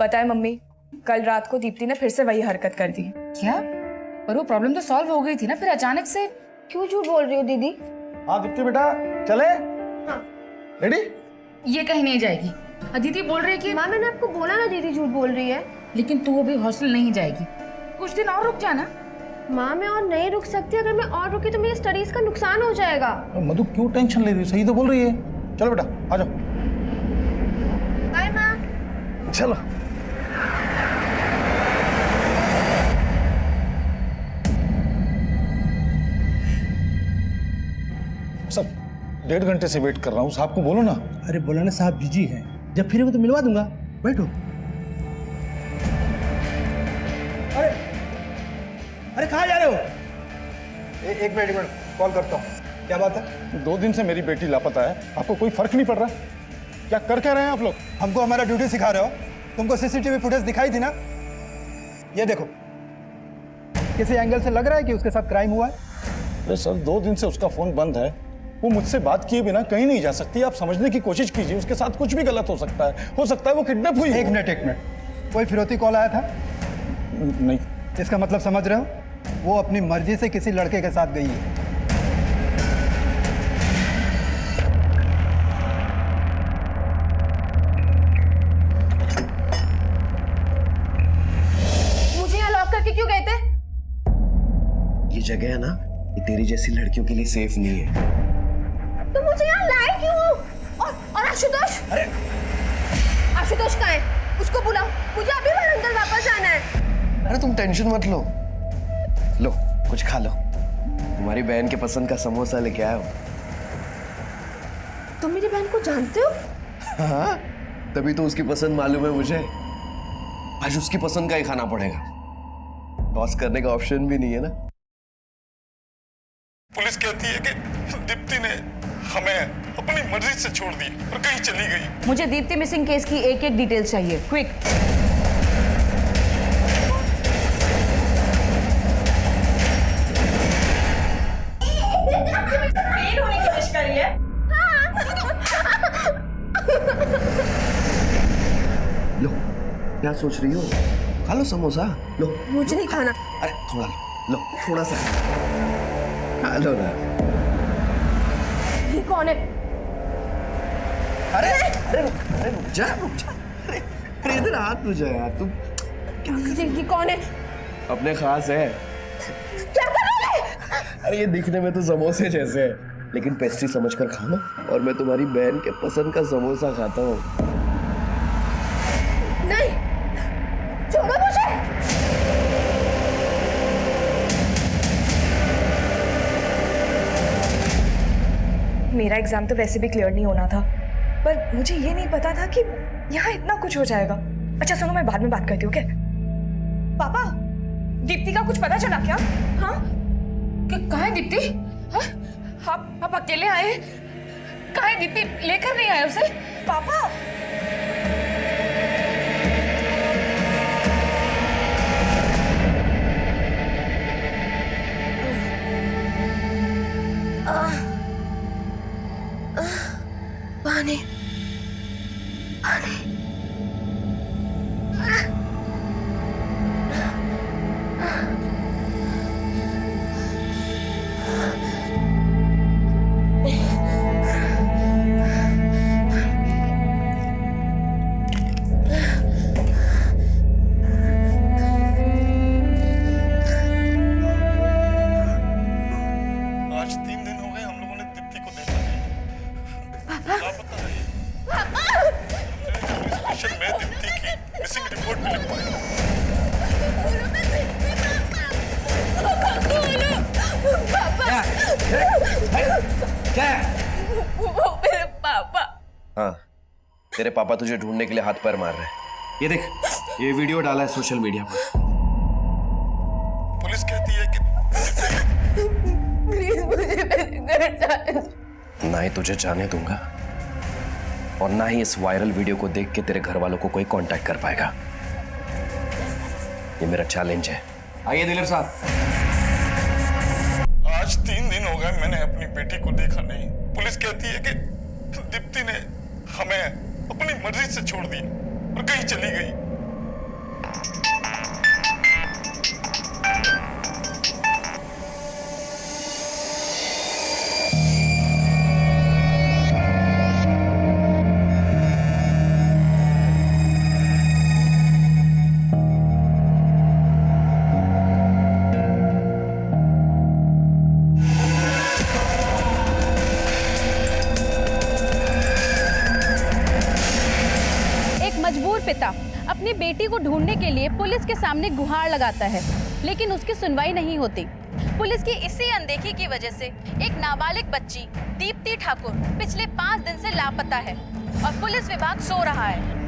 पता है मम्मी, कल रात को दीप्ति ने फिर से वही हरकत कर दी। क्या? पर वो प्रॉब्लम तो सॉल्व हो गई थी ना, फिर अचानक से क्यों झूठ बोल रही हो दीदी? हाँ दीप्ति बेटा, चले? हाँ। रेडी? ये कहीं नहीं जाएगी। अदिति बोल रही है कि माँ मैंने आपको बोला ना दीदी झूठ बोल रही है। लेकिन तू अभी हॉस्टल नहीं जाएगी, कुछ दिन और रुक जाना। माँ मैं और नहीं रुक सकती, अगर मैं और रुकी तो मेरी स्टडीज का नुकसान हो जाएगा। मधु क्यों टेंशन ले रही हो? सही तो बोल रही है। चलो बेटा आ जाओ। बाय माँ। चलो। सर 1.5 घंटे से वेट कर रहा हूँ, साहब को बोलो ना। अरे बोला ना साहब बिजी हैं, जब फिर तो मिलवा दूंगा, बैठो। अरे अरे कहाँ जा रहे हो? एक मिनट कॉल करता हूँ। क्या बात है? 2 दिन से मेरी बेटी लापता है, आपको कोई फर्क नहीं पड़ रहा? क्या कर क्या रहे हैं आप लोग? हमको हमारा ड्यूटी सिखा रहे हो? तुमको सीसीटीवी फुटेज दिखाई थी ना? ये देखो, किसी एंगल से लग रहा है कि उसके साथ क्राइम हुआ है। अरे सर 2 दिन से उसका फोन बंद है, वो मुझसे बात किए बिना कहीं नहीं जा सकती। आप समझने की कोशिश कीजिए, उसके साथ कुछ भी गलत हो सकता है वो किडनैप हुई। एक मिनट, कोई फिरौती कॉल आया था? नहीं। इसका मतलब समझ रहे हो? वो अपनी मर्जी से किसी लड़के के साथ गई है। मुझे यहाँ लॉक करके क्यों गए थे? ये जगह है ना, ये तेरी जैसी लड़कियों के लिए सेफ नहीं है। तो मुझे यहाँ लाए क्यों? और आशुतोष? अरे आशुतोष कहाँ है? उसको बुलाओ, मुझे अभी अंदर वापस जाना है। अरे तुम टेंशन मत लो, लो कुछ खा लो। तुम्हारी बहन के पसंद का समोसा लेके आया हूँ। तुम मेरी बहन को जानते हो? हाँ, तभी तो उसकी पसंद मालूम है मुझे। आज उसकी पसंद का ही खाना पड़ेगा, टॉस करने का ऑप्शन भी नहीं है ना। पुलिस कहती है कि दीप्ति ने हमें अपनी मर्जी से छोड़ दी और कहीं चली गई। मुझे दीप्ति मिसिंग केस की एक एक डिटेल चाहिए, क्विक। होने की कोशिश कर रही है। लो, क्या सोच रही हो? खा लो समोसा, लो। मुझे नहीं खाना। अरे थोड़ा लो, थोड़ा सा खा लो ना। ये कौन है? अरे रुक जा। अरे इधर हाथ मुझे यार, तुम ये कौन है? अपने खास है। क्या कर रहे हो? अरे ये दिखने में तो समोसे जैसे है, लेकिन पेस्ट्री समझकर खाना। और मैं तुम्हारी बहन के पसंद का समोसा खाता हूँ। नहीं, छोड़ो मुझे। मेरा एग्जाम तो वैसे भी क्लियर नहीं होना था, पर मुझे ये नहीं पता था कि यहाँ इतना कुछ हो जाएगा। अच्छा सुनो, मैं बाद में बात करती हूँ, ओके? पापा, दीप्ति का कुछ पता चला क्या? हाँ? कहाँ है दीप्ति? हाँ? आप अकेले आए? कहाँ है दीप्ति? लेकर नहीं आए उसे? पापा पानी पानी। आज 3 दिन हो गए हम लोगों ने दीप्ति को देखा नहीं। लापता है ये। पुलिस स्टेशन में दीप्ति की मिसिंग रिपोर्ट भी लिखवाई। क्या है? वो मेरे पापा। हाँ, तेरे पापा तुझे ढूंढने के लिए हाथ पैर मार रहे हैं। ये देख, ये वीडियो डाला है सोशल मीडिया पर। पुलिस कहती है कि प्लीज मुझे मेरे घर जाने दो। ना ही तुझे जाने दूंगा और ना ही इस वायरल वीडियो को देख के तेरे घर वालों को कोई कांटेक्ट कर पाएगा। ये मेरा चैलेंज है। आइए दिलीप साहब। आज 3 दिन हो गए मैंने अपनी बेटी को देखा नहीं। पुलिस कहती है कि दीप्ति ने हमें अपनी मर्जी से छोड़ दी और कहीं चली गई। मजबूर पिता अपनी बेटी को ढूंढने के लिए पुलिस के सामने गुहार लगाता है, लेकिन उसकी सुनवाई नहीं होती। पुलिस की इसी अनदेखी की वजह से एक नाबालिग बच्ची दीप्ति ठाकुर पिछले 5 दिन से लापता है और पुलिस विभाग सो रहा है।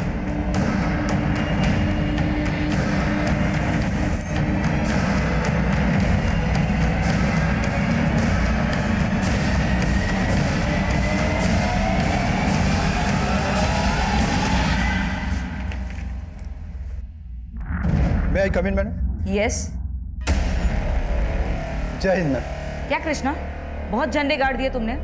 मे आई कम इन मैडम? यस। जय हिंद मैम। क्या कृष्णा, बहुत झंडे गाड़ दिए तुमने।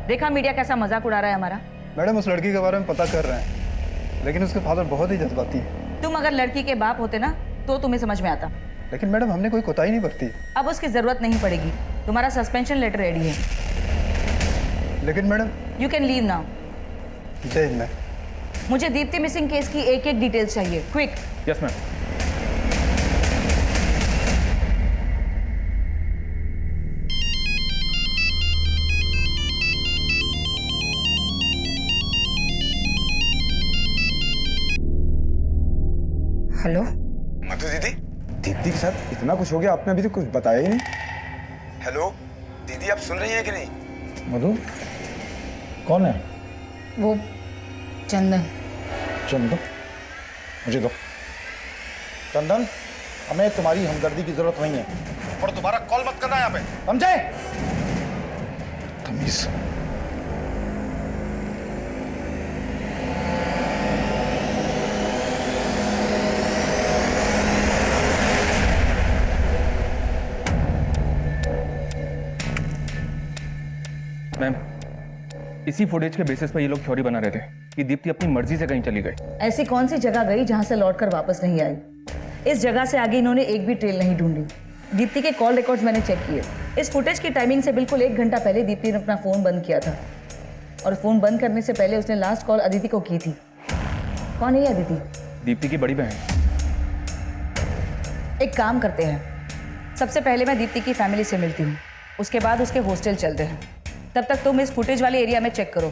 देखा मीडिया कैसा मजाक उड़ा रहा है हमारा। मैडम उस लड़की के बारे में पता कर रहे हैं, लेकिन उसके फादर बहुत ही जज्बाती है। तुम अगर लड़की के बाप होते ना तो तुम्हें समझ में आता। लेकिन मैडम हमने कोई कोताही नहीं बरती। अब उसकी जरूरत नहीं पड़ेगी, तुम्हारा सस्पेंशन लेटर रेडी है। लेकिन madam you can leave now. जय हिंद मैम। मुझे दीप्ति मिसिंग केस की एक एक डिटेल्स चाहिए, क्विक। Yes ma'am. हेलो मधु दीदी, दीप्ति के साथ इतना कुछ हो गया, आपने अभी तो कुछ बताया ही नहीं। हेलो दीदी, आप सुन रही हैं कि नहीं? मधु कौन है? वो चंदन। चंदन, मुझे दो। चंदन, हमें तुम्हारी हमदर्दी की जरूरत नहीं है और दोबारा कॉल मत करना यहाँ पे, समझे? तमीज। मैम, इसी फुटेज के बेसिस पर ये लोग थ्योरी बना रहे थे कि दीप्ति अपनी मर्जी से कहीं चली गई। ऐसी कौन सी जगह गई जहां से लौटकर वापस नहीं आई? इस जगह से आगे इन्होंने एक भी ट्रेल नहीं ढूंढी। दीप्ति के कॉल रिकॉर्ड्स मैंने चेक किए। इस फुटेज की टाइमिंग से बिल्कुल 1 घंटा पहले दीप्ति ने अपना फोन बंद किया था, और फोन बंद करने से पहले उसने लास्ट कॉल अदिति को की थी। कौन है ये अदिति? दीप्ति की बड़ी बहन। एक काम करते हैं, सबसे पहले मैं दीप्ति की फैमिली से मिलती हूँ, उसके बाद उसके हॉस्टल चलते हैं। तब तक तुम इस फुटेज वाले एरिया में चेक करो।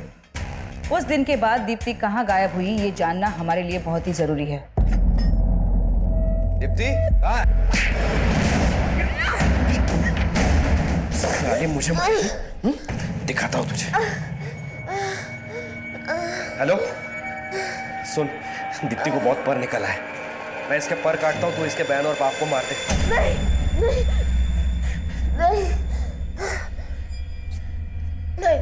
उस दिन के बाद दीप्ति कहाँ गायब हुई ये जानना हमारे लिए बहुत ही जरूरी है। दीप्ति, साले मुझे दिखाता हूँ तुझे। हेलो, सुन, दीप्ति को बहुत पर निकला है। मैं इसके पर काटता हूँ, तू इसके बहन और बाप को मार दे। नहीं। मैं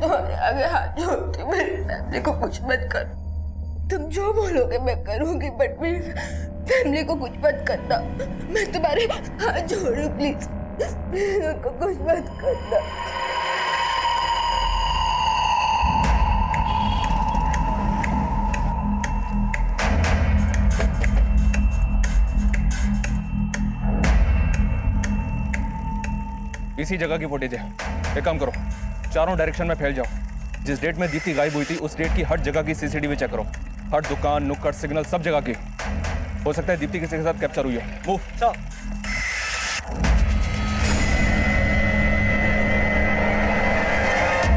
तुम्हारे आगे हाथ जोड़ती हूँ, मेरी फैमिली को कुछ मत कर। तुम जो बोलोगे मैं करूँगी, बट मेरी फैमिली को कुछ मत करना। मैं तुम्हारे हाथ जोड़ू, प्लीज प्लीज उनको कुछ मत करना। इसी जगह की फुटेज है। एक काम करो, चारों डायरेक्शन में फैल जाओ। जिस डेट में दीप्ति गायब हुई थी उस डेट की हर जगह की सीसीटीवी चेक करो। हर दुकान, नुक्कड़, सिग्नल, सब जगह की। हो सकता है दीप्ति किसी के साथ कैप्चर हुई है। मूव।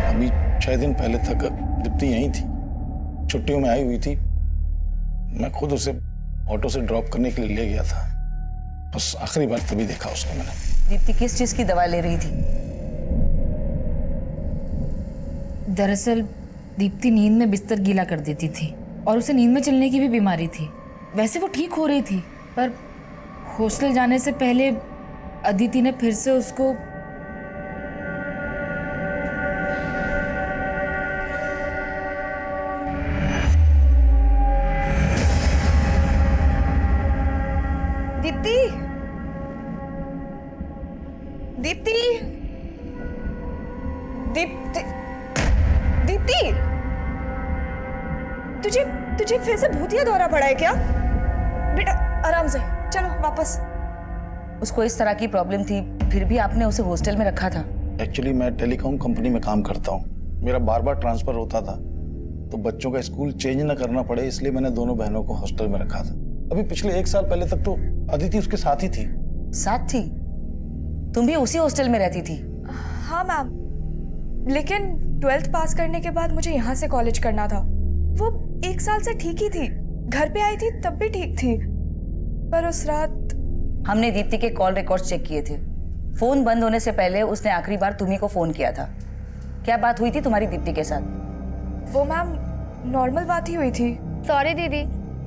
अभी 6 दिन पहले तक दीप्ति यहीं थी, छुट्टियों में आई हुई थी। मैं खुद उसे ऑटो से ड्रॉप करने के लिए ले गया था। बस आखिरी बार तभी देखा उसको मैंने। दीप्ति किस चीज की दवा ले रही थी? दरअसल दीप्ति नींद में बिस्तर गीला कर देती थी और उसे नींद में चलने की भी बीमारी थी। वैसे वो ठीक हो रही थी, पर हॉस्टल जाने से पहले अदिति ने फिर से उसको दीप्ति, दीप्ति, दीप्ति, दीप्ति, तुझे फिर से भूतिया दौरा पड़ा है क्या? बेटा आराम से चलो वापस। उसको इस तरह की प्रॉब्लम थी, फिर भी आपने उसे हॉस्टल में रखा था। एक्चुअली मैं टेलीकॉम कंपनी में काम करता हूँ। मेरा बार बार ट्रांसफर होता था, तो बच्चों का स्कूल चेंज ना करना पड़े, इसलिए मैंने दोनों बहनों को हॉस्टल में रखा था। अभी पिछले 1 साल पहले तक तो अदिति उसके साथ ही थी। साथ थी? तुम भी उसी हॉस्टल में रहती थी? हाँ मैम, लेकिन 12th पास करने के बाद मुझे यहाँ से कॉलेज करना था। वो 1 साल से ठीक ही थी, घर पे आई थी तब भी ठीक थी, पर उस रात हमने दीप्ति के कॉल रिकॉर्ड्स चेक किए थे। फोन बंद होने से पहले उसने आखिरी बार तुम्ही को फोन किया था। क्या बात हुई थी तुम्हारी दीप्ति के साथ? वो मैम नॉर्मल बात ही हुई थी। सॉरी दीदी,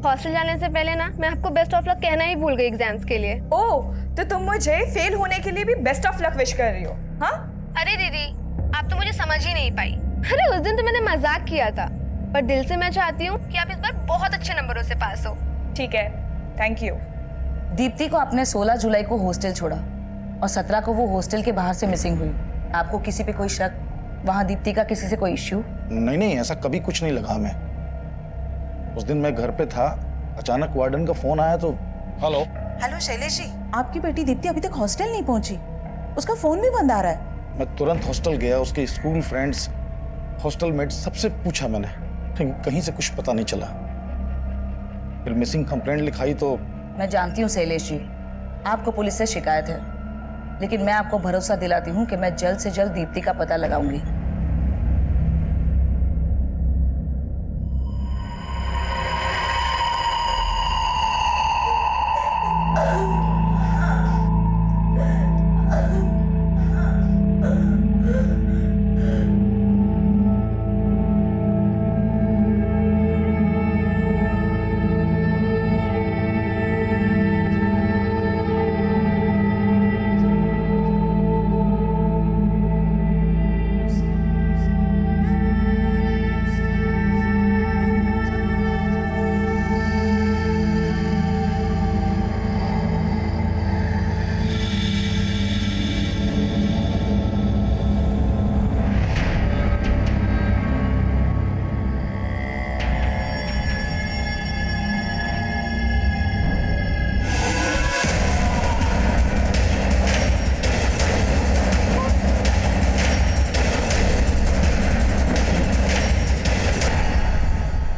हॉस्टल जाने से पहले ना मैं आपको बेस्ट ऑफ लक कहना ही भूल गई एग्जाम्स के लिए। ओह, तो तुम मुझे फेल होने के लिए भी बेस्ट ऑफ लक विश कर रही हो? हाँ? अरे दीदी, आप तो मुझे समझ ही नहीं पाई। अरे उस दिन तो मैंने मजाक किया था, पर दिल से मैं चाहती हूँ कि आप इस बार बहुत अच्छे नंबरों से पास हो। ठीक है, थैंक यू। दीप्ति को आपने 16 जुलाई को हॉस्टल छोड़ा और 17 को वो हॉस्टल के बाहर से मिसिंग हुई। आपको किसी पे कोई शक? वहाँ दीप्ति का किसी से कोई इश्यू? नहीं नहीं, ऐसा कभी कुछ नहीं लगा हमें। उस दिन मैं घर पे था, अचानक वार्डन का फोन आया तो हेलो शैलेश जी, आपकी बेटी दीप्ति अभी तक हॉस्टल नहीं पहुंची, उसका फोन भी बंद आ रहा है। मैं तुरंत हॉस्टल गया, उसके स्कूल फ्रेंड्स, हॉस्टल मेट्स सबसे पूछा मैंने, लेकिन कहीं से कुछ पता नहीं चला। फिर मिसिंग कंप्लेंट लिखाई तो मैं जानती हूँ शैलेश जी, आपको पुलिस से शिकायत है, लेकिन मैं आपको भरोसा दिलाती हूँ कि मैं जल्द से जल्द दीप्ति का पता लगाऊंगी।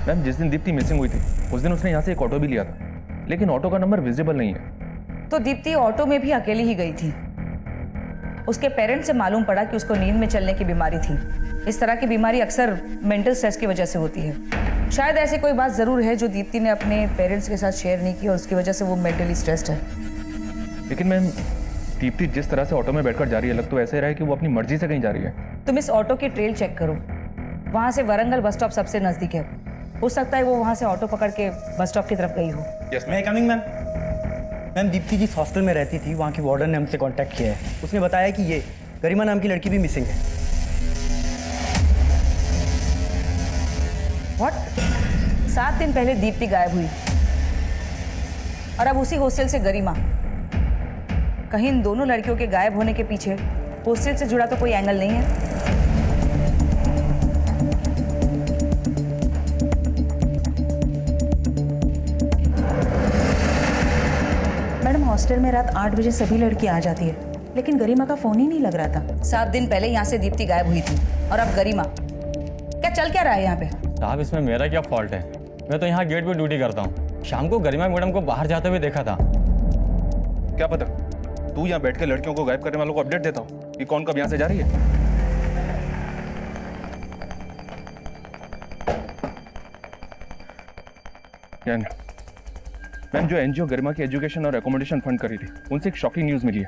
मैम, जिस दिन दीप्ति मिसिंग हुई थी उस दिन उसने यहाँ से एक ऑटो भी लिया था, लेकिन ऑटो का नंबर विजिबल नहीं है। तो दीप्ति ऑटो में भी अकेली ही गई थी। उसके पेरेंट्स से मालूम पड़ा कि उसको नींद में चलने की बीमारी थी। इस तरह की बीमारी अक्सर मेंटल स्ट्रेस की वजह से होती है। शायद ऐसी कोई बात जरूर है जो दीप्ति ने अपने पेरेंट्स के साथ शेयर नहीं की और उसकी वजह से वो मेंटली स्ट्रेस्ड है। लेकिन मैम, दीप्ति जिस तरह से ऑटो में बैठकर जा रही है, लग तो ऐसे रहा है कि वो अपनी मर्जी से कहीं जा रही है। तुम इस ऑटो की ट्रेल चेक करो, वहाँ से वरंगल बस स्टॉप सबसे नजदीक है। हो सकता है वो वहाँ से ऑटो पकड़ के बस स्टॉप की तरफ गई हो। मैं कमिंग मैम। मैम, दीप्ति जिस हॉस्टल में रहती थी वहाँ की वार्डन ने हमसे कांटेक्ट किया है। उसने बताया कि ये गरिमा नाम की लड़की भी मिसिंग है। व्हाट? 7 दिन पहले दीप्ति गायब हुई और अब उसी हॉस्टल से गरिमा। कहीं इन दोनों लड़कियों के गायब होने के पीछे हॉस्टल से जुड़ा तो कोई एंगल नहीं है? मैडम, हॉस्टल में रात 8 बजे सभी लड़की आ जाती है, लेकिन गरिमा का फोन ही नहीं लग रहा था। 7 दिन पहले यहाँ से दीप्ति गायब हुई थी और अब गरिमा। क्या चल क्या रहा है यहाँ पे? साहब, इसमें मेरा क्या फॉल्ट है? मैं तो यहाँ गेट पे ड्यूटी करता हूँ। शाम को गरिमा मैडम को बाहर जाते हुए देखा था। क्या पता तू यहाँ बैठ के लड़कियों को गायब करने वालों को अपडेट देता हूँ कि कौन कब यहाँ से जा रही है। मैम, जो एनजीओ गरिमा की एजुकेशन और एकोमोडेशन फंड करी थी, उनसे एक शॉकिंग न्यूज मिली है।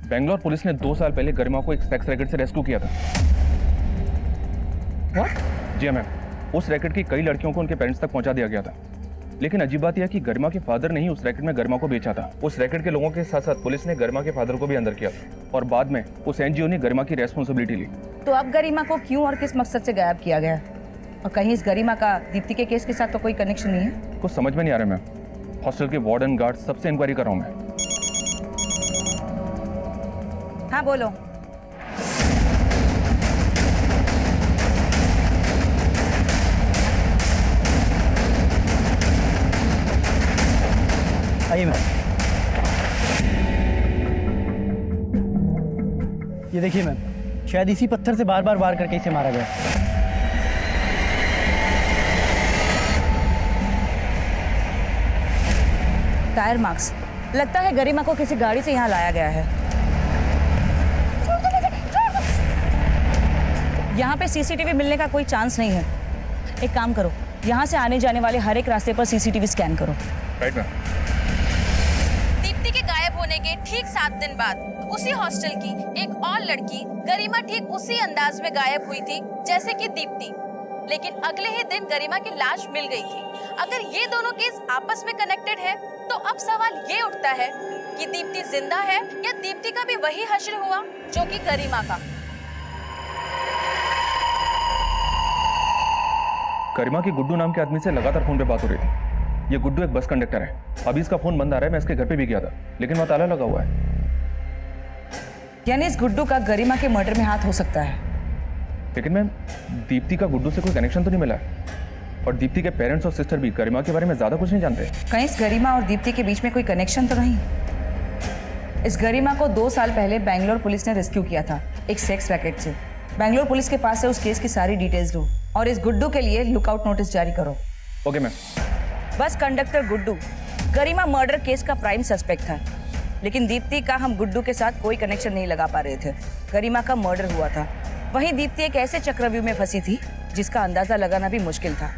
बेंगलोर पुलिस ने 2 साल पहले गरिमा को एक सेक्स रैकेट से रेस्क्यू किया था। What? जी हाँ मैम, उस रैकेट की कई लड़कियों को उनके पेरेंट्स तक पहुंचा दिया गया था। लेकिन अजीब बात यह है कि गरिमा के फादर ने ही उस रैकेट में गरिमा को बेचा था। उस रैकेट के लोगों के साथ साथ पुलिस ने गरिमा के फादर को भी अंदर किया था और बाद में उस एनजीओ ने गरिमा की रेस्पॉन्सिबिलिटी ली। तो अब गरिमा को क्यों और किस मकसद से गायब किया गया? और कहीं इस गरिमा का दीप्ति के केस के साथ तो कोई कनेक्शन नहीं है? कुछ समझ में नहीं आ रहा मैम। हॉस्टल के वार्डन, गार्ड सबसे इंक्वायरी कर रहा हूँ मैं। हाँ बोलो। आइए मैम। ये देखिए मैम, शायद इसी पत्थर से बार बार वार करके इसे मारा गया। Tyre marks. लगता है गरिमा को किसी गाड़ी से यहाँ लाया गया है। यहाँ पे सीसीटीवी मिलने का कोई चांस नहीं है। एक काम करो, यहाँ से आने जाने वाले हर एक रास्ते पर सीसीटीवी स्कैन करो। Right ma'am. दीप्ति के गायब होने के ठीक 7 दिन बाद उसी हॉस्टल की एक और लड़की गरिमा ठीक उसी अंदाज में गायब हुई थी जैसे कि दीप्ति, लेकिन अगले ही दिन गरिमा की लाश मिल गई थी। अगर ये दोनों केस आपस में कनेक्टेड है तो अब सवाल ये उठता है कि दीप्ति जिंदा है या दीप्ति का भी वही हश्र हुआ जो कि गरिमा का। गरिमा की गुड्डू नाम के आदमी से लगातार फोन पे बात हो रही थी। ये गुड्डू एक बस कंडक्टर है। अभी इसका फोन बंद आ रहा है। मैं इसके घर पे भी गया था लेकिन वहाँ ताला लगा हुआ है। यानी इस गुड्डू का गरिमा के मर्डर में हाथ हो सकता है। लेकिन मैम, दीप्ति का गुड्डू से कोई कनेक्शन तो नहीं मिला है और दीप्ति के पेरेंट्स और सिस्टर भी गरिमा के बारे में ज्यादा कुछ नहीं जानते। कहीं इस गरिमा और दीप्ति के बीच में कोई कनेक्शन तो नहीं? इस गरिमा को 2 साल पहले बैंगलोर पुलिस ने रेस्क्यू किया था एक सेक्स रैकेट से। बैंगलोर पुलिस के पास से उस केस की सारी डिटेल्स लो और इस गुड्डू के लिए लुकआउट नोटिस जारी करो। Okay ma'am. Bus conductor Guddu Garima murder case का प्राइम सस्पेक्ट था, लेकिन दीप्ति का हम गुड्डू के साथ कोई कनेक्शन नहीं लगा पा रहे थे। गरिमा का मर्डर हुआ था, वहीं दीप्ति एक ऐसे चक्रव्यूह में फंसी थी जिसका अंदाजा लगाना भी मुश्किल था।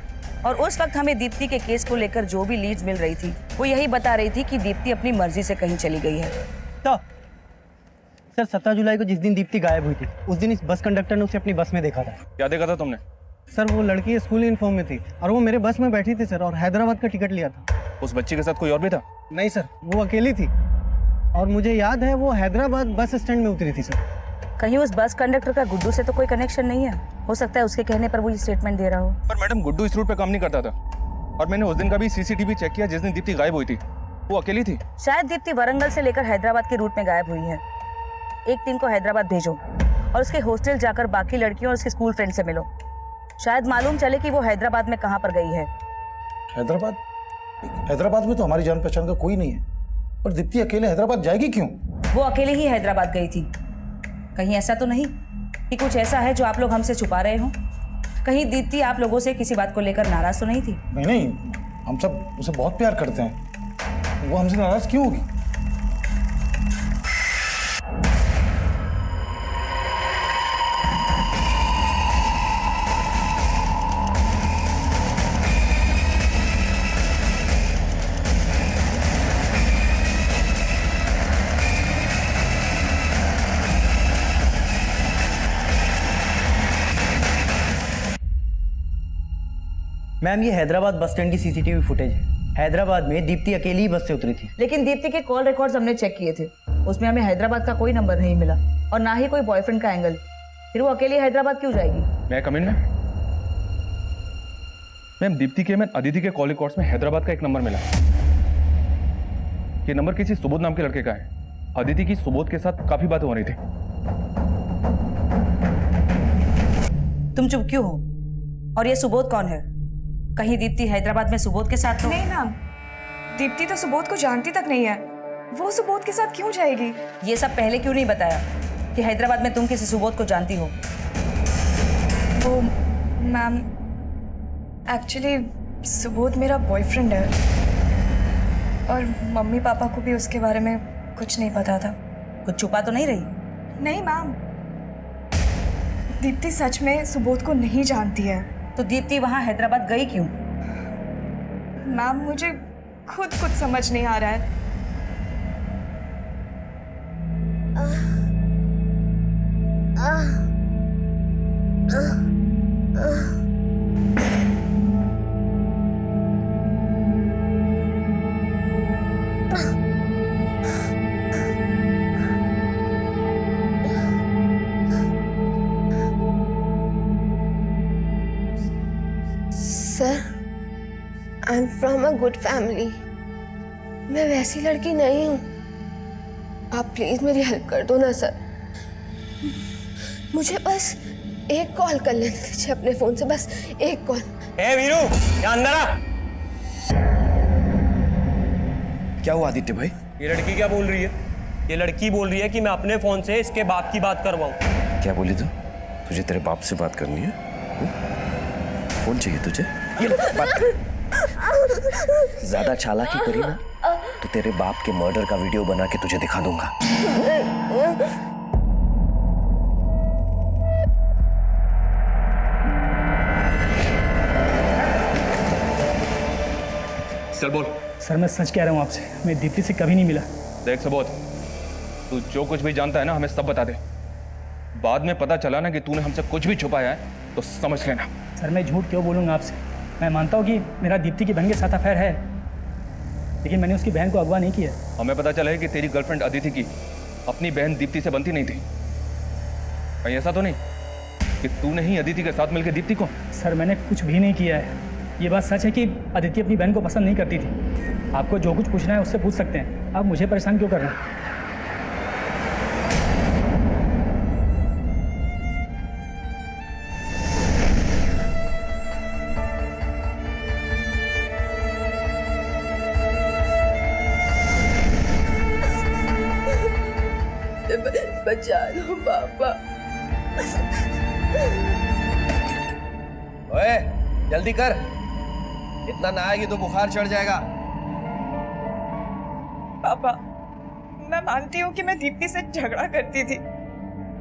और उस वक्त हमें दीप्ति के केस को लेकर जो भी लीड्स मिल रही थी वो यही बता रही थी कि दीप्ति अपनी मर्जी से कहीं चली गई है। तो सर 17 जुलाई को जिस दिन दीप्ति गायब हुई थी उस दिन इस बस कंडक्टर ने उसे अपनी बस में देखा था। क्या देखा था तुमने? सर वो लड़की स्कूल यूनिफॉर्म में थी और वो मेरे बस में बैठी थी सर, और हैदराबाद का टिकट लिया था। उस बच्ची के साथ कोई और भी था? नहीं सर, वो अकेली थी और मुझे याद है वो हैदराबाद बस स्टैंड में उतरी थी सर। कहीं उस बस कंडक्टर का गुड्डू से तो कोई कनेक्शन नहीं है? हो सकता है उसके कहने पर वो ये स्टेटमेंट दे रहा हो। पर मैडम, गुड्डू इस रूट पे काम नहीं करता था और मैंने उस दिन का भी सीसीटीवी चेक किया जिस दिन दीप्ति गायब हुई थी। वो अकेली थी। शायद दीप्ति वरंगल से लेकर हैदराबाद के रूट में गायब हुई है। एक टीम को हैदराबाद भेजो और उसके हॉस्टल जाकर बाकी लड़कियों और उसके स्कूल फ्रेंड से मिलो। शायद मालूम चले कि वो हैदराबाद में कहाँ पर गई है। हैदराबाद? हैदराबाद में तो हमारी जान पहचान का कोई नहीं है, और दीप्ति अकेले हैदराबाद जाएगी क्यों? वो अकेले ही हैदराबाद गई थी। कहीं ऐसा तो नहीं कि कुछ ऐसा है जो आप लोग हमसे छुपा रहे हो? कहीं दीप्ति आप लोगों से किसी बात को लेकर नाराज तो नहीं थी? नहीं, हम सब उसे बहुत प्यार करते हैं, वो हमसे नाराज क्यों होगी? मैम ये हैदराबाद बस स्टैंड की सीसीटीवी फुटेज है। हैदराबाद में दीप्ति अकेली ही बस से उतरी थी। लेकिन दीप्ति के कॉल रिकॉर्ड्स हमने चेक किए थे, उसमें हमें हैदराबाद का कोई नंबर नहीं मिला और ना ही कोई बॉयफ्रेंड का एंगल। फिर वो अकेली हैदराबाद क्यों जाएगी? मैं कम इन मैम, दीप्ति के अदिति के कॉल रिकॉर्ड्स में हैदराबाद का एक नंबर मिला। ये नंबर किसी सुबोध नाम के लड़के का है। अदिति की सुबोध के साथ काफी बातें हो रही थी। तुम चुप क्यों हो? और ये सुबोध कौन है? कहीं दीप्ति हैदराबाद में सुबोध के साथ तो नहीं मैम, दीप्ति तो सुबोध को जानती तक नहीं है। वो सुबोध के साथ क्यों जाएगी? ये सब पहले क्यों नहीं बताया कि हैदराबाद में तुम किसी सुबोध को जानती हो? वो मैम, एक्चुअली सुबोध मेरा बॉयफ्रेंड है और मम्मी पापा को भी उसके बारे में कुछ नहीं पता था। कुछ छुपा तो नहीं रही? नहीं मैम, दीप्ति सच में सुबोध को नहीं जानती है। तो दीप्ति वहां हैदराबाद गई क्यों? मैम मुझे खुद कुछ समझ नहीं आ रहा है। Sir, I am from a good family. मैं वैसी लड़की नहीं हूँ। आप प्लीज मेरी हेल्प कर दो ना सर। मुझे बस एक कॉल कर लेने दीजिए अपने फोन से, बस एक कॉल। ए वीरू, यहाँ अंदर आ। क्या हुआ आदित्य भाई? ये लड़की क्या बोल रही है? ये लड़की बोल रही है कि मैं अपने फोन से इसके बाप की बात करवाऊं। क्या बोली तू? तुझे तेरे बाप से बात करनी है? फोन चाहिए तुझे? ये ले, बात कर। ज्यादा चालाकी करी ना तो तेरे बाप के मर्डर का वीडियो बना के तुझे दिखा दूंगा। चल बोल। सर मैं सच कह रहा हूँ आपसे, मैं दीप्ति से कभी नहीं मिला। देख सबोध, तू जो कुछ भी जानता है ना हमें सब बता दे। बाद में पता चला ना कि तूने हमसे कुछ भी छुपाया है तो समझ लेना। सर मैं झूठ क्यों बोलूँगा आपसे? मैं मानता हूँ कि मेरा दीप्ति की बहन के साथ अफेयर है, लेकिन मैंने उसकी बहन को अगवा नहीं किया। हमें पता चला है कि तेरी गर्लफ्रेंड अदिति की अपनी बहन दीप्ति से बनती नहीं थी। कहीं ऐसा तो नहीं कि तूने ही अदिति के साथ मिलकर दीप्ति को? सर मैंने कुछ भी नहीं किया है। ये बात सच है कि अदिति अपनी बहन को पसंद नहीं करती थी। आपको जो कुछ पूछना है उससे पूछ सकते हैं, आप मुझे परेशान क्यों कर रहे हैं? बचा लो पापा। ओए जल्दी कर, इतना ना आएगी तो बुखार चढ़ जाएगा। पापा मैं मानती हूँ कि मैं दीप्ति से झगड़ा करती थी,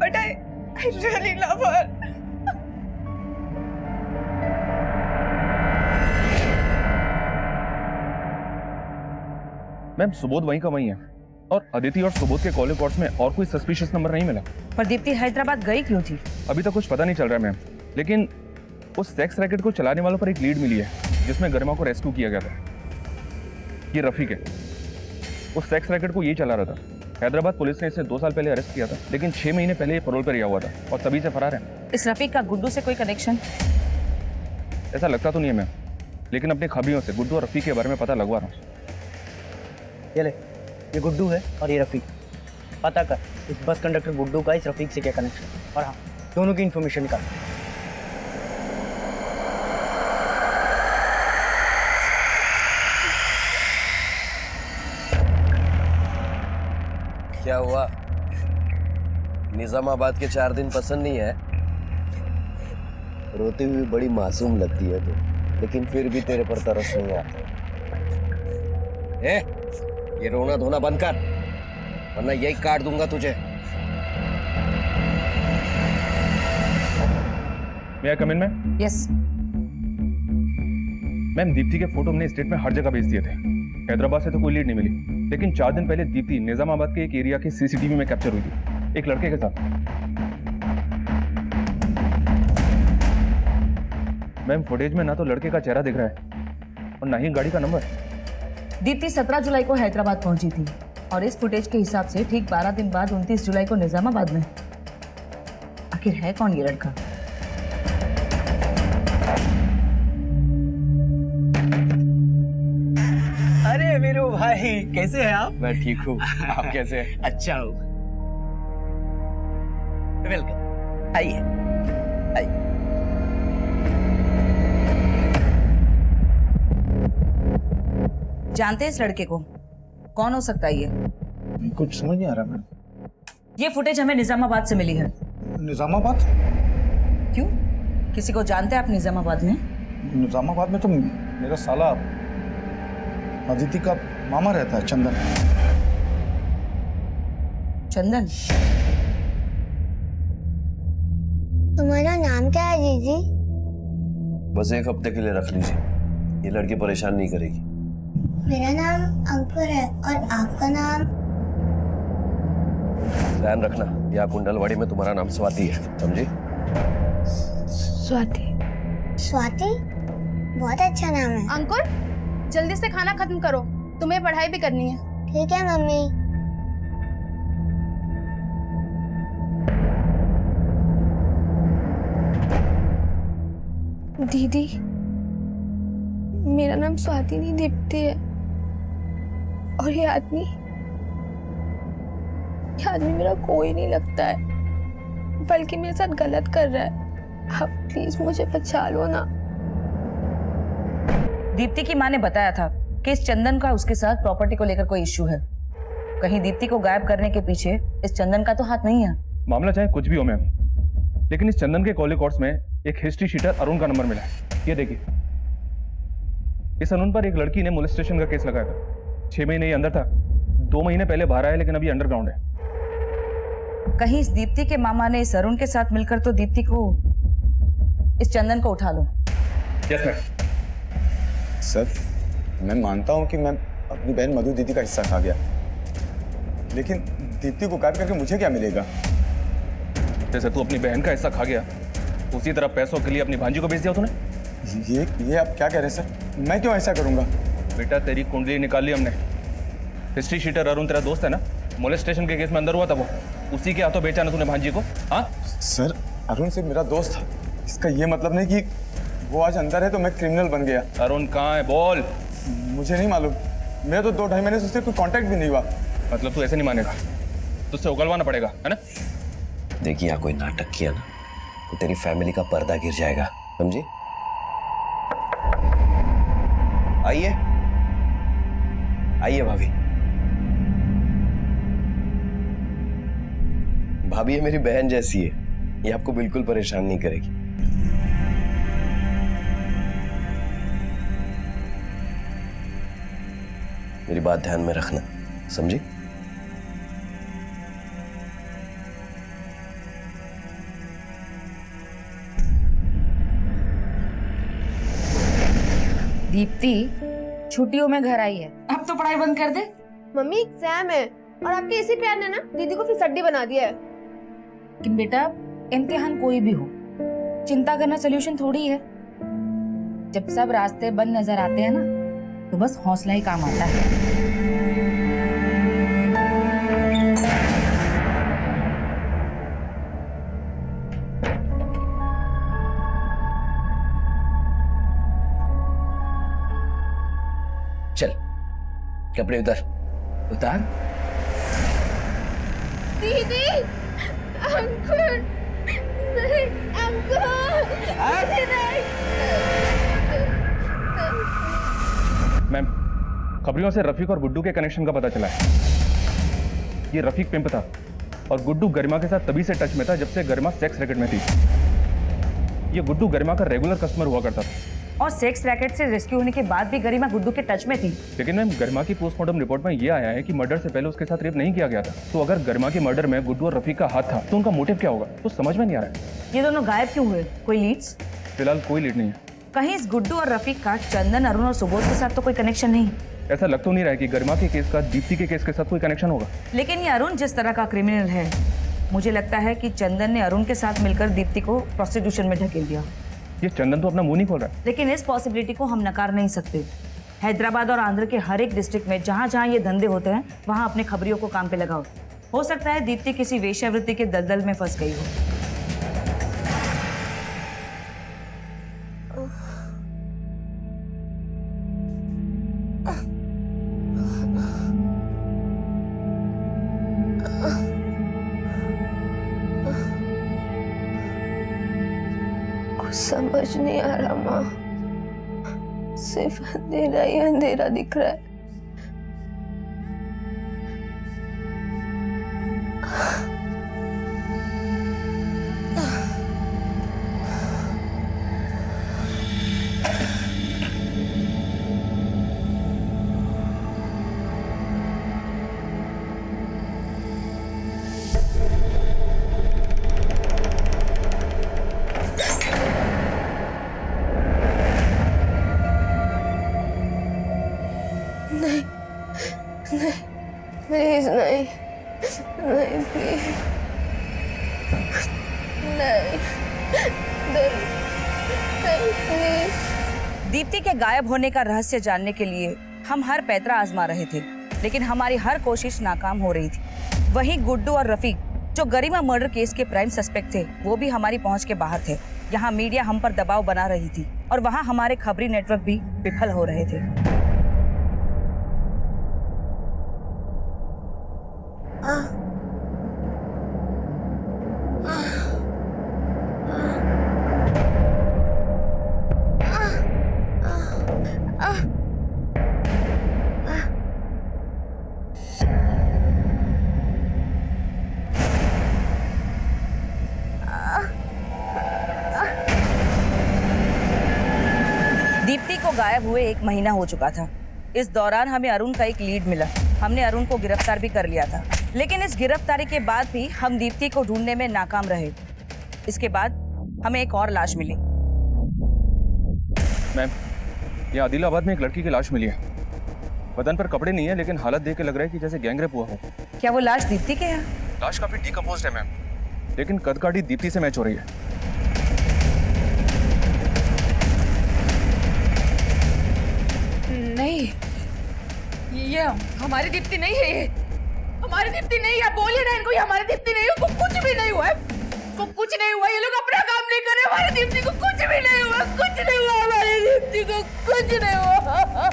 but I really love her. Ma'am Subodh वहीं का वहीं है और अदिति और सुबोध के कॉल रिकॉर्ड्स में और कोई सस्पिशियस नंबर नहीं मिला। पर दीप्ति हैदराबाद गई क्यों थी? अभी तक कुछ पता नहीं चल रहा है मैम, लेकिन उस सेक्स रैकेट को चलाने वालों पर एक लीड मिली है जिसमें गरिमा को रेस्क्यू किया गया था। ये रफीक है, उस सेक्स रैकेट को यही चला रहा था। हैदराबाद पुलिस ने इसे 2 साल पहले अरेस्ट किया था, लेकिन 6 महीने पहले ये पैरोल पर रिहा हुआ था और तभी से फरार है। इस रफीक का गुड्डू से कोई कनेक्शन? ऐसा लगता तो नहीं है मैम, लेकिन अपनी खबियों से गुड्डू और रफीक के बारे में पता लगवा रहा हूँ। ये ले, ये गुड्डू है और ये रफीक। पता कर इस बस कंडक्टर गुड्डू का इस रफीक से क्या कनेक्शन, और हाँ दोनों की इन्फॉर्मेशन का। क्या हुआ? निजामाबाद के 4 दिन पसंद नहीं है? रोती हुई बड़ी मासूम लगती है तू, लेकिन फिर भी तेरे पर तरस नहीं आता। ये रोना धोना बंद कर, वरना यही काट दूंगा तुझे। May I come in, ma'am? Yes. Ma'am Deepti के फोटो हमने स्टेट में हर जगह भेज दिए थे। हैदराबाद से तो कोई लीड नहीं मिली, लेकिन 4 दिन पहले दीप्ति निजामाबाद के एक एरिया के सीसीटीवी में कैप्चर हुई थी एक लड़के के साथ। मैम फुटेज में ना तो लड़के का चेहरा दिख रहा है और ना ही गाड़ी का नंबर। दीप्ति 17 जुलाई को हैदराबाद पहुंची थी और इस फुटेज के हिसाब से ठीक 12 दिन बाद 29 जुलाई को निजामाबाद में। आखिर है कौन ये लड़का? अरे वीरू भाई, कैसे हैं आप? मैं ठीक हूँ, आप कैसे हैं? अच्छा हूँ। वेलकम, आइए आइए। जानते हैं इस लड़के को? कौन हो सकता है ये? कुछ समझ नहीं आ रहा मैडम। ये फुटेज हमें निजामाबाद से मिली है। निजामाबाद? क्यों, किसी को जानते हैं आप निजामाबाद में? निजामाबाद में तो मेरा साला अदिति का मामा रहता है, चंदन। चंदन? तुम्हारा नाम क्या है जीजी? बस 1 हफ्ते के लिए रख लीजिए, ये लड़की परेशान नहीं करेगी। मेरा नाम अंकुर है और आपका नाम? ध्यान रखना, यहाँ कुंडलवाड़ी में तुम्हारा नाम स्वाति है, समझी? स्वाति। स्वाति बहुत अच्छा नाम है। अंकुर जल्दी से खाना खत्म करो, तुम्हें पढ़ाई भी करनी है। ठीक है मम्मी। दीदी मेरा नाम स्वाति नहीं दीप्ति है, और ये आदमी मेरा कोई नहीं लगता है, बल्कि मेरे साथ गलत कर रहा है। आप प्लीज मुझे बचा लो ना। दीप्ति की माँ ने बताया था कि इस चंदन का उसके साथ प्रॉपर्टी को लेकर कोई इश्यू है। कहीं दीप्ति को गायब करने के पीछे इस चंदन का तो हाथ नहीं है। मामला चाहे कुछ भी हो मैम, लेकिन इस चंदन के कॉल रिकॉर्ड्स में एक हिस्ट्री शीटर अरुण का नंबर मिला है। ये देखिए, इस अरुण पर एक लड़की ने मोलेस्टेशन का केस लगाया था। 6 महीने ये अंदर था, 2 महीने पहले बाहर आया, लेकिन अभी अंडरग्राउंड है। कहीं इस दीप्ति के मामा ने इस अरुण के साथ मिलकर तो दीप्ति को, इस चंदन को उठा लो। Yes ma'am. सर, मैं मानता हूँ कि मैं अपनी बहन मधु दीदी का हिस्सा खा गया, लेकिन दीप्ति को गायब करके मुझे क्या मिलेगा? जैसे तू अपनी बहन का हिस्सा खा गया, उसी तरह पैसों के लिए अपनी भांजी को बेच दिया तूने। ये आप क्या कह रहे हैं सर? मैं क्यों ऐसा करूँगा? बेटा तेरी कुंडली निकाल ली हमने। हिस्ट्री शीटर अरुण तेरा दोस्त है ना, मोलेस्टेशन के केस में अंदर हुआ था वो, उसी के हाथों बेचा ना तूने भांजी को? हाँ सर, अरुण से मेरा दोस्त था, इसका ये मतलब नहीं कि वो आज अंदर है तो मैं क्रिमिनल बन गया। अरुण कहाँ है बोल? मुझे नहीं मालूम, मेरा तो 2-2.5 महीने से उससे कोई कांटेक्ट भी नहीं हुआ। मतलब तू ऐसे नहीं मानेगा, तुझसे उगलवाना पड़ेगा, है ना? देखिए यहाँ कोई नाटक किया ना तो तेरी फैमिली का पर्दा गिर जाएगा, समझी? आइए आइए भाभी। भाभी ये मेरी बहन जैसी है, ये आपको बिल्कुल परेशान नहीं करेगी। मेरी बात ध्यान में रखना, समझी? दीप्ति छुट्टियों में घर आई है, अब तो पढ़ाई बंद कर दे। मम्मी एग्जाम है और आपके इसी प्यार ने ना दीदी को फिर सड्डी बना दिया है। कि बेटा इम्तिहान कोई भी हो, चिंता करना सोल्यूशन थोड़ी है। जब सब रास्ते बंद नजर आते हैं ना तो बस हौसला ही काम आता है। चल कपड़े उतार। दीदी, अंकुर, नहीं, अंकुर, नहीं। मैम, खबरियों से रफीक और गुड्डू के कनेक्शन का पता चला है। ये रफीक पिंप था और गुड्डू गरिमा के साथ तभी से टच में था जब से गरिमा सेक्स रैकेट में थी। ये गुड्डू गरिमा का रेगुलर कस्टमर हुआ करता था और सेक्स रैकेट से रेस्क्यू होने के बाद भी गरिमा गुड्डू के टच में थी। लेकिन मैम गरिमा की पोस्टमार्टम रिपोर्ट में ये आया है कि मर्डर से पहले उसके साथ रेप नहीं किया गया था। तो अगर गरिमा के मर्डर में गुड्डू और रफीक का हाथ था तो उनका मोटिव क्या होगा? तो समझ में नहीं आ रहा है। ये दोनों गायब क्यों हुए? कोई लीड्स? फिलहाल कोई लीड नहीं है। कहीं इस गुड्डू और रफीक का चंदन, अरुण और सुबोध के साथ तो कोई कनेक्शन नहीं? ऐसा लग तो नहीं रहा है कि गरिमा के केस का दीप्ति के केस के साथ कोई कनेक्शन होगा। लेकिन ये अरुण जिस तरह का क्रिमिनल है, मुझे लगता है कि चंदन ने अरुण के साथ मिलकर दीप्ति को प्रोस्टिट्यूशन में ढकेल दिया। ये चंदन तो अपना मुंह नहीं खोल रहा है। लेकिन इस पॉसिबिलिटी को हम नकार नहीं सकते। हैदराबाद और आंध्र के हर एक डिस्ट्रिक्ट में जहाँ जहाँ ये धंधे होते हैं वहाँ अपने खबरियों को काम पे लगाओ। हो सकता है दीप्ति किसी वेश्यावृत्ति के दलदल में फंस गई हो। समझ नहीं आ रहा माँ, सिर्फ अंधेरा ही अंधेरा दिख रहा है। नहीं, नहीं, प्लीज नहीं, नहीं प्लीज, नहीं, नहीं प्लीज। दीप्ति के गायब होने का रहस्य जानने के लिए हम हर पैतरा आजमा रहे थे, लेकिन हमारी हर कोशिश नाकाम हो रही थी। वहीं गुड्डू और रफीक, जो गरिमा मर्डर केस के प्राइम सस्पेक्ट थे, वो भी हमारी पहुंच के बाहर थे। यहाँ मीडिया हम पर दबाव बना रही थी और वहाँ हमारे खबरी नेटवर्क भी विफल हो रहे थे। दीप्ति को गायब हुए 1 महीना हो चुका था। इस दौरान हमें अरुण का एक लीड मिला। हमने अरुण को गिरफ्तार भी कर लिया था, लेकिन इस गिरफ्तारी के बाद भी हम दीप्ति को ढूंढने में नाकाम रहे। इसके बाद हमें एक और लाश मिली। मैम, ये आदिलाबाद में एक लड़की की लाश मिली है। बदन पर कपड़े नहीं है, लेकिन हालत देख के लग रहा है कि जैसे गैंगरेप हुआ हो। क्या वो लाश दीप्ति के यहाँ? लाश काफी डिकम्पोज्ड है मैम, लेकिन कदकाठी दीप्ति से मैच हो रही है। नहीं, ये हमारी दीप्ति नहीं है। ये हमारी दीप्ति नहीं है। बोलिए ना इनको, ये हमारी दीप्ति नहीं है। उसको कुछ भी नहीं हुआ है, उसको कुछ नहीं हुआ। ये लोग अपना काम नहीं कर रहे। हमारी दीप्ति को कुछ भी नहीं हुआ, कुछ नहीं हुआ। हमारी दीप्ति को कुछ नहीं हुआ।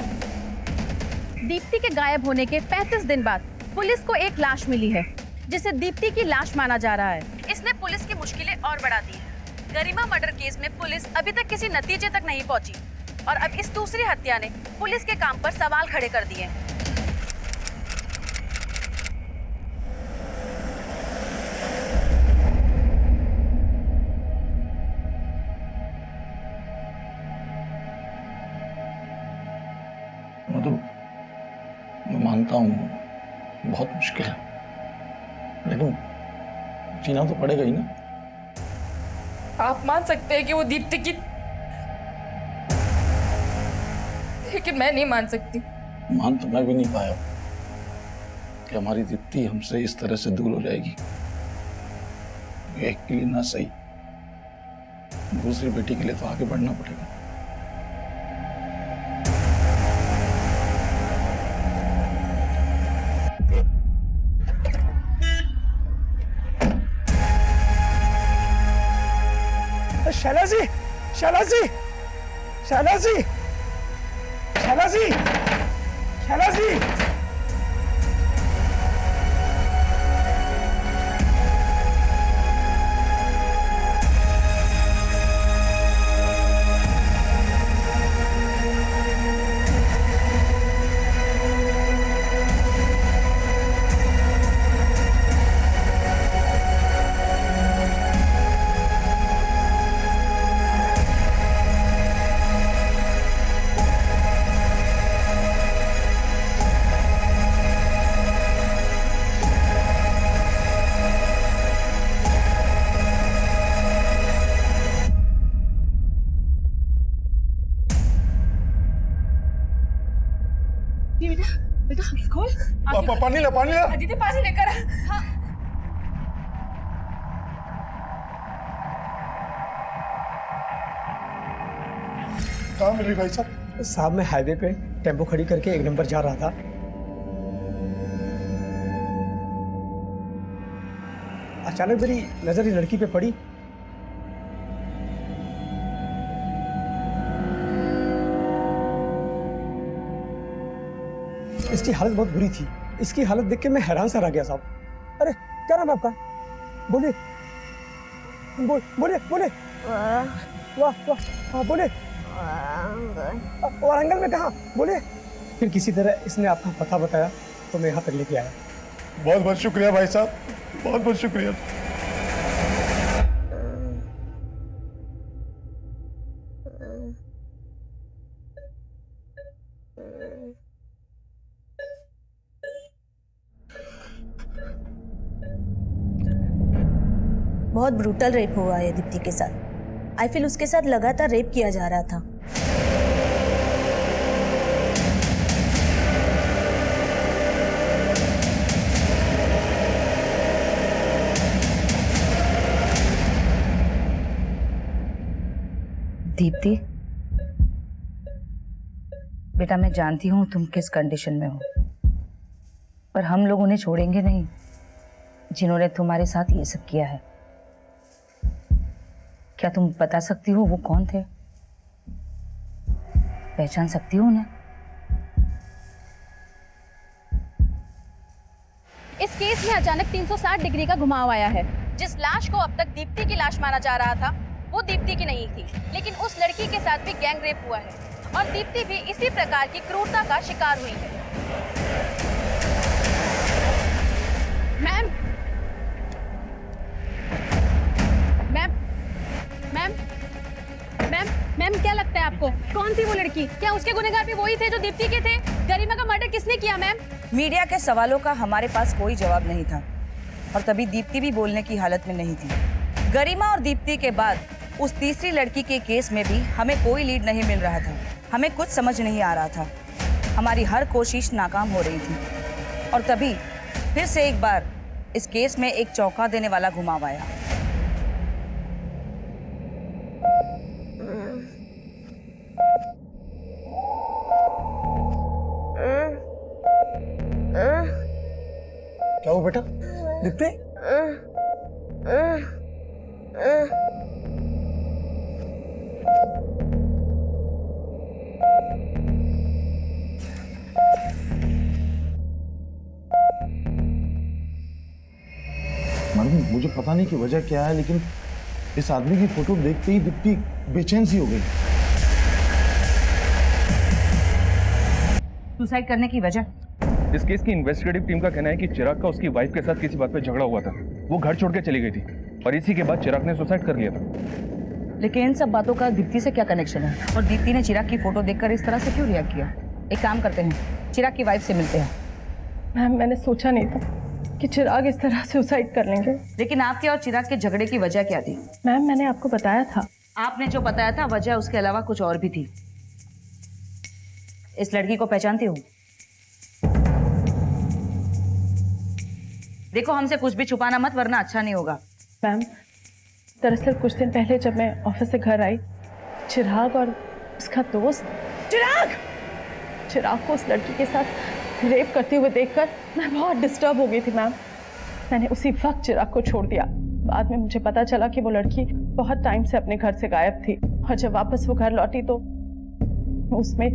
दीप्ति के गायब होने के 35 दिन बाद पुलिस को एक लाश मिली है, जिसे दीप्ति की लाश माना जा रहा है। इसने पुलिस की मुश्किलें और बढ़ा दी है। गरिमा मर्डर केस में पुलिस अभी तक किसी नतीजे तक नहीं पहुंची और अब इस दूसरी हत्या ने पुलिस के काम पर सवाल खड़े कर दिए हैं। मधु, मैं मानता हूँ बहुत मुश्किल है, लेकिन जीना तो पड़ेगा ही ना। आप मान सकते हैं कि वो दीप्ति की, लेकिन मैं नहीं मान सकती। मान तो मैं भी नहीं पाया कि हमारी दीप्ति हमसे इस तरह से दूर हो जाएगी। एक के लिए ना सही, दूसरी बेटी के लिए तो आगे बढ़ना पड़ेगा। शैला जी, शैला जी, शैला जी, शैला जी, शैला जी। बेटा खोल। पानी ला, पानी ला। दीदी पानी लेकर आ। हाँ। कहाँ मिल रही भाई साहब? साहब मैं हाईवे पे टेम्पो खड़ी करके 1 नंबर जा रहा था। अचानक मेरी नजर इस लड़की पे पड़ी। इसकी हालत बहुत बुरी थी। इसकी हालत देख के मैं हैरान सा रह गया साहब। अरे क्या नाम है आपका? बोलिए बोलिए बोलिए। वाह वाह, हाँ बोलिए। और अंकल में कहाँ? बोलिए। फिर किसी तरह इसने आपका पता बताया तो मैं यहाँ तक लेके आया। बहुत बहुत शुक्रिया भाई साहब, बहुत बहुत शुक्रिया। बहुत ब्रूटल रेप हुआ है दीप्ति के साथ। आई फील उसके साथ लगातार रेप किया जा रहा था। दीप्ति, बेटा मैं जानती हूँ तुम किस कंडीशन में हो, पर हम लोग उन्हें छोड़ेंगे नहीं जिन्होंने तुम्हारे साथ ये सब किया है। क्या तुम बता सकती हो वो कौन थे? पहचान सकती हो उन्हें? इस केस में अचानक 360 डिग्री का घुमाव आया है। जिस लाश को अब तक दीप्ति की लाश माना जा रहा था वो दीप्ति की नहीं थी, लेकिन उस लड़की के साथ भी गैंग रेप हुआ है और दीप्ति भी इसी प्रकार की क्रूरता का शिकार हुई है। Ma'am ma'am ma'am ma'am ma'am क्या लगता है आपको, कौन थी वो लड़की? क्या उसके गुनहगार भी वही थे जो दीप्ति के थे? गरिमा का मर्डर किसने किया मैम? मीडिया के सवालों का हमारे पास कोई जवाब नहीं था और तभी दीप्ति भी बोलने की हालत में नहीं थी। गरिमा और दीप्ति के बाद उस तीसरी लड़की के केस में भी हमें कोई लीड नहीं मिल रहा था। हमें कुछ समझ नहीं आ रहा था। हमारी हर कोशिश नाकाम हो रही थी और तभी फिर से एक बार इस केस में एक चौंका देने वाला घुमाव आया। क्या हुआ बेटा? दीप्ति? मैडम मुझे पता नहीं कि वजह क्या है, लेकिन इस आदमी की फोटो देखते ही दीप्ति बेचैन सी हो गई। सुसाइड करने की वजह? इस केस की इन्वेस्टिगेटिव टीम का कहना है कि चिराग का उसकी वाइफ के साथ किसी बात पे झगड़ा हुआ था। वो घर छोड़ के चली गई थी और इसी के बाद चिराग ने सुसाइड कर लिया था। लेकिन इन सब बातों का दीप्ति से क्या कनेक्शन है? और दीप्ति ने चिराग की फोटो देखकर इस तरह से क्यों रिएक्ट किया? एक काम करते हैं, चिराग की वाइफ से मिलते हैं। मैम मैंने सोचा नहीं था कि चिराग इस तरह सुसाइड कर लेंगे। लेकिन आपके और चिराग के झगड़े की वजह क्या थी? मैम मैंने आपको बताया था। आपने जो बताया था वजह उसके अलावा कुछ और भी थी। इस लड़की को पहचानती हूँ? देखो हमसे कुछ भी छुपाना मत वरना अच्छा नहीं होगा। मैम दरअसल कुछ दिन पहले जब मैं ऑफिस से घर आई, चिराग और उसका दोस्त चिराग को उस लड़की के साथ रेप करते हुए देखकर मैं बहुत डिस्टर्ब हो गई थी मैम। मैंने उसी वक्त चिराग को छोड़ दिया। बाद में मुझे पता चला कि वो लड़की बहुत टाइम से अपने घर से गायब थी और जब वापस वो घर लौटी तो उसमें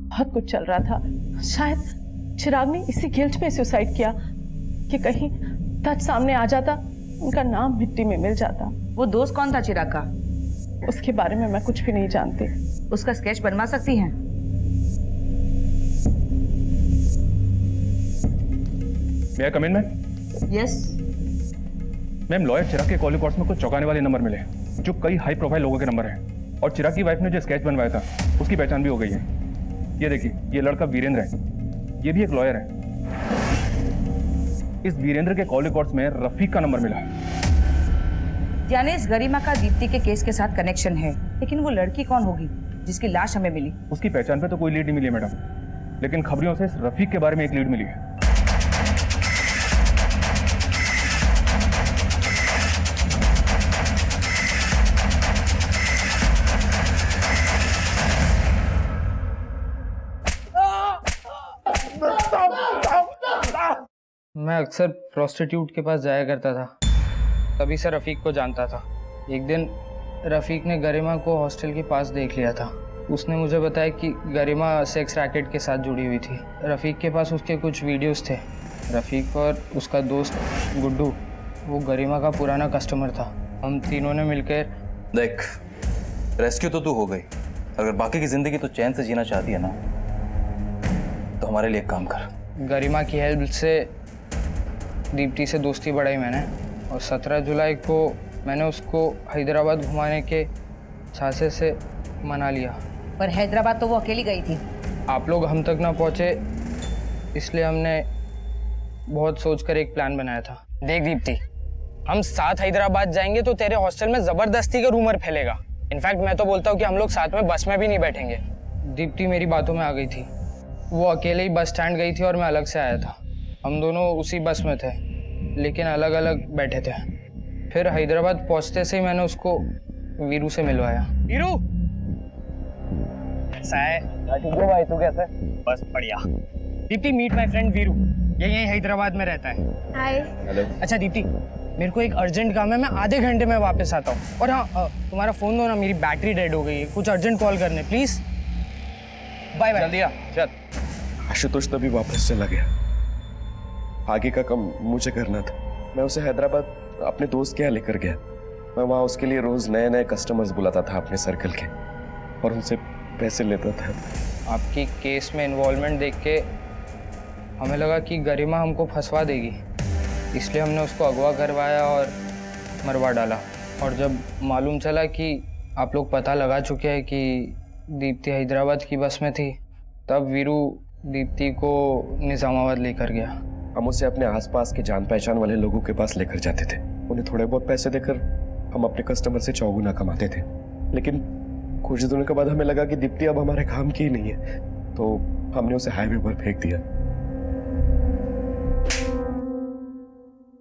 बहुत कुछ चल रहा था। शायद चिराग ने इसी गिल्ट में सुसाइड किया कि कहीं सच सामने आ जाता, उनका नाम मिट्टी में मिल जाता। वो दोस्त कौन था चिराग का? उसके बारे में मैं कुछ भी नहीं जानती। उसका स्केच बनवा सकती हैं? May I come in, ma'am? Yes. Ma'am lawyer Chirag के कॉल रिकॉर्ड्स में कुछ चौंकाने वाले नंबर मिले जो कई हाई प्रोफाइल लोगों के नंबर हैं और चिराग की वाइफ ने जो स्केच बनवाया था उसकी पहचान भी हो गई है। ये देखिए, ये लड़का वीरेंद्र है, ये भी एक लॉयर है। इस वीरेंद्र के कॉल रिकॉर्ड्स में रफीक का नंबर मिला। यानी इस गरिमा का दीप्ति के केस के साथ कनेक्शन है। लेकिन वो लड़की कौन होगी जिसकी लाश हमें मिली? उसकी पहचान पे तो कोई लीड नहीं मिली है मैडम, लेकिन खबरों से इस रफीक के बारे में एक लीड मिली है। मैं अक्सर प्रोस्टिट्यूट के पास जाया करता था, तभी से रफ़ीक को जानता था। एक दिन रफ़ीक ने गरिमा को हॉस्टल के पास देख लिया था। उसने मुझे बताया कि गरिमा सेक्स रैकेट के साथ जुड़ी हुई थी। रफ़ीक के पास उसके कुछ वीडियोस थे। रफ़ीक और उसका दोस्त गुड्डू, वो गरिमा का पुराना कस्टमर था। हम तीनों ने मिलकर देख, रेस्क्यू तो तू हो गई, अगर बाकी की ज़िंदगी तो चैन से जीना चाहती है ना, तो हमारे लिए एक काम कर। गरिमा की हेल्प से दीप्ति से दोस्ती बढ़ाई मैंने और 17 जुलाई को मैंने उसको हैदराबाद घुमाने के झांसे से मना लिया। पर हैदराबाद तो वो अकेली गई थी। आप लोग हम तक ना पहुँचे, इसलिए हमने बहुत सोचकर एक प्लान बनाया था। देख दीप्ति, हम साथ हैदराबाद जाएंगे तो तेरे हॉस्टल में ज़बरदस्ती का रूमर फैलेगा। इनफैक्ट मैं तो बोलता हूँ कि हम लोग साथ में बस में भी नहीं बैठेंगे। दीप्ति मेरी बातों में आ गई थी। वो अकेले ही बस स्टैंड गई थी और मैं अलग से आया था। हम दोनों उसी बस में थे लेकिन अलग अलग बैठे थे। फिर हैदराबाद पहुंचते से ही मैंने उसको वीरू से मिलवाया। वीरू, कैसा है? ठीक है भाई, तू कैसा है? बस बढ़िया। Deepti, meet my friend Veeru, ये यहीं हैदराबाद में रहता है। हाय। हेलो। अच्छा दीप्ति, मेरे को एक अर्जेंट काम है, मैं आधे घंटे में वापस आता हूँ। और हाँ, तुम्हारा फ़ोन दो ना, मेरी बैटरी डेड हो गई है। कुछ अर्जेंट कॉल करने प्लीज़। Bye bye. जल्दी आ, चल। आशुतोष तभी वापस चला गया। आगे का काम मुझे करना था। मैं उसे हैदराबाद अपने दोस्त के यहाँ लेकर गया। मैं वहाँ उसके लिए रोज नए नए कस्टमर्स बुलाता था अपने सर्कल के और उनसे पैसे लेता था। आपकी केस में इन्वॉल्वमेंट देख के हमें लगा कि गरिमा हमको फंसवा देगी, इसलिए हमने उसको अगवा करवाया और मरवा डाला। और जब मालूम चला कि आप लोग पता लगा चुके हैं कि दीप्ति हैदराबाद की बस में थी, तब वीरू दीप्ति को निज़ामाबाद लेकर गया। हम उसे अपने आसपास के जान पहचान वाले लोगों के पास लेकर जाते थे। उन्हें थोड़े बहुत पैसे देकर हम अपने कस्टमर से चौगुना कमाते थे। लेकिन कुछ दिनों के बाद हमें लगा कि दीप्ति अब हमारे काम की ही नहीं है, तो हमने उसे हाईवे पर फेंक दिया।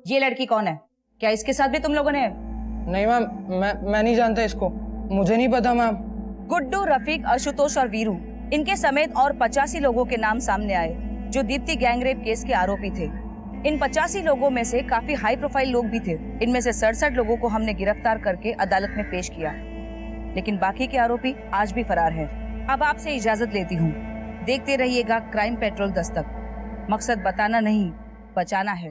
ये लड़की कौन है? क्या इसके साथ भी तुम लोगों ने? नहीं मैम, मैं नहीं जानता इसको, मुझे नहीं पता मैम। गुड्डू, रफीक, आशुतोष और वीरू, इनके समेत और 85 लोगों के नाम सामने आए जो दीप्ति गैंगरेप केस के आरोपी थे। इन 85 लोगों में से काफी हाई प्रोफाइल लोग भी थे। इनमें से 67 लोगों को हमने गिरफ्तार करके अदालत में पेश किया, लेकिन बाकी के आरोपी आज भी फरार हैं। अब आपसे इजाजत लेती हूँ। देखते रहिएगा क्राइम पेट्रोल दस्तक। मकसद बताना नहीं, बचाना है।